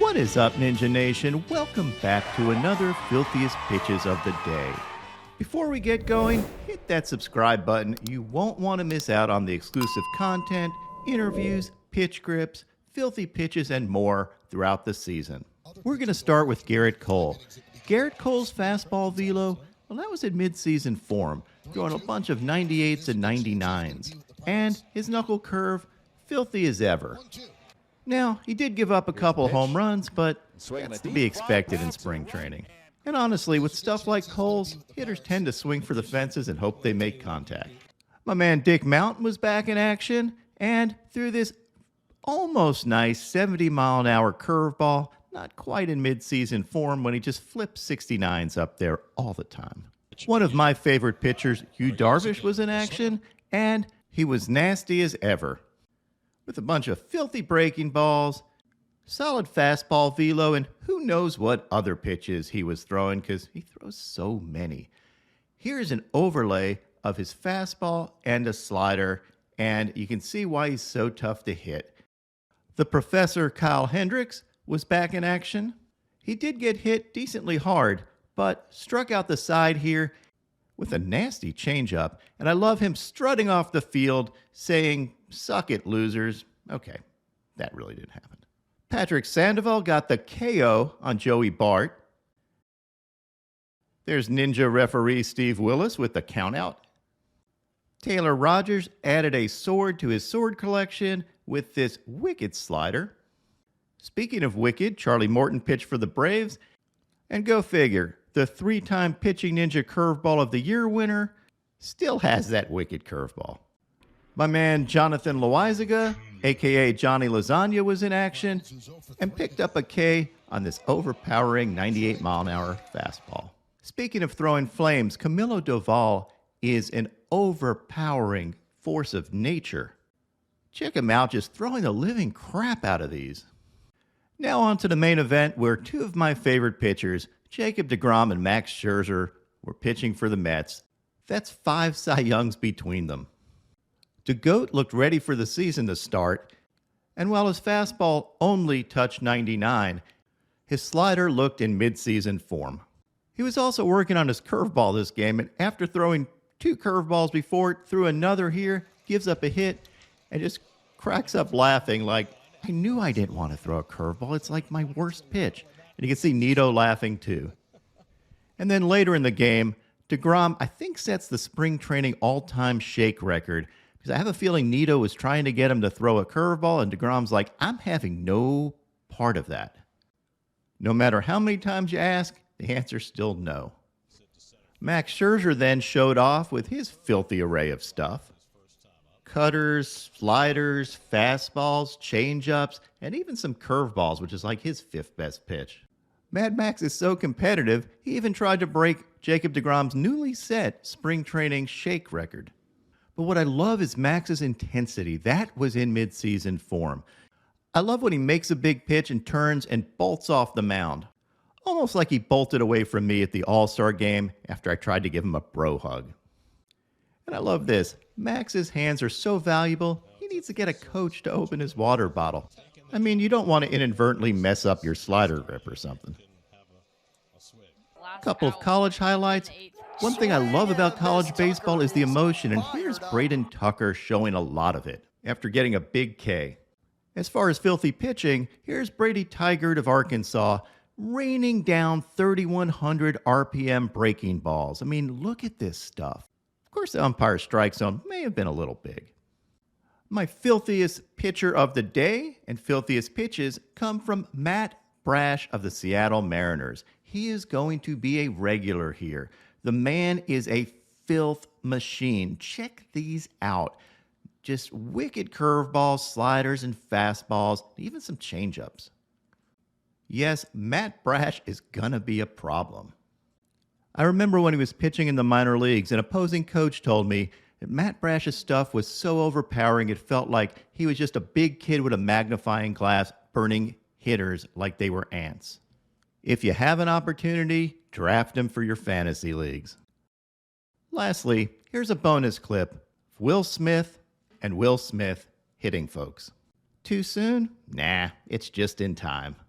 What is up, Ninja Nation? Welcome back to another Filthiest Pitches of the day. Before we get going, hit that subscribe button. You won't want to miss out on the exclusive content, interviews, pitch grips, filthy pitches, and more throughout the season. We're going to start with Gerrit Cole. Gerrit Cole's fastball velo, well, that was in mid-season form, throwing a bunch of 98s and 99s. And his knuckle curve, filthy as ever. Now, he did give up a couple home runs, but that's to be expected in spring training. And honestly, with stuff like Cole's, hitters tend to swing for the fences and hope they make contact. My man Dick Mountain was back in action, and threw this almost nice 70-mile-an-hour curveball, not quite in mid-season form when he just flips 69s up there all the time. One of my favorite pitchers, Yu Darvish, was in action, and he was nasty as ever. With a bunch of filthy breaking balls, solid fastball velo, and who knows what other pitches he was throwing because he throws so many. Here's an overlay of his fastball and a slider, and you can see why he's so tough to hit. The Professor Kyle Hendricks was back in action. He did get hit decently hard, but struck out the side here with a nasty changeup, and I love him strutting off the field saying, "Suck it, losers." Okay, that really didn't happen. Patrick Sandoval got the KO on Joey Bart. There's Ninja referee Steve Willis with the countout. Taylor Rogers added a sword to his sword collection with this wicked slider. Speaking of wicked, Charlie Morton pitched for the Braves. And go figure, the three-time Pitching Ninja Curveball of the Year winner still has that wicked curveball. My man Jonathan Loaisiga, a.k.a. Johnny Lasagna, was in action and picked up a K on this overpowering 98-mile-an-hour fastball. Speaking of throwing flames, Camilo Doval is an overpowering force of nature. Check him out just throwing the living crap out of these. Now on to the main event where two of my favorite pitchers, Jacob deGrom and Max Scherzer, were pitching for the Mets. That's 5 Cy Youngs between them. deGoat looked ready for the season to start, and while his fastball only touched 99, his slider looked in mid-season form. He was also working on his curveball this game, and after throwing 2 curveballs before, threw another here, gives up a hit, and just cracks up laughing like, I knew I didn't want to throw a curveball. It's like my worst pitch. And you can see Nito laughing too. And then later in the game, deGrom, I think, sets the spring training all-time shake record. Because I have a feeling Nito was trying to get him to throw a curveball, and deGrom's like, I'm having no part of that. No matter how many times you ask, the answer's still no. Max Scherzer then showed off with his filthy array of stuff. Cutters, sliders, fastballs, changeups, and even some curveballs, which is like his 5th best pitch. Mad Max is so competitive, he even tried to break Jacob deGrom's newly set spring training shake record. But what I love is Max's intensity. That was in mid-season form. I love when he makes a big pitch and turns and bolts off the mound. Almost like he bolted away from me at the All-Star game after I tried to give him a bro hug. And I love this. Max's hands are so valuable, he needs to get a coach to open his water bottle. I mean, you don't want to inadvertently mess up your slider grip or something. A couple of college highlights. One thing I love about college baseball is the emotion, and here's Braden Tucker showing a lot of it after getting a big K. As far as filthy pitching, here's Brady Tigert of Arkansas raining down 3,100 RPM breaking balls. I mean, look at this stuff. Of course, the umpire strike zone may have been a little big. My filthiest pitcher of the day and filthiest pitches come from Matt Brash of the Seattle Mariners. He is going to be a regular here. The man is a filth machine. Check these out. Just wicked curveballs, sliders, and fastballs, even some changeups. Yes, Matt Brash is gonna be a problem. I remember when he was pitching in the minor leagues, an opposing coach told me that Matt Brash's stuff was so overpowering it felt like he was just a big kid with a magnifying glass burning hitters like they were ants. If you have an opportunity, draft him for your fantasy leagues. Lastly, here's a bonus clip of Will Smith and Will Smith hitting folks. Too soon? Nah, it's just in time.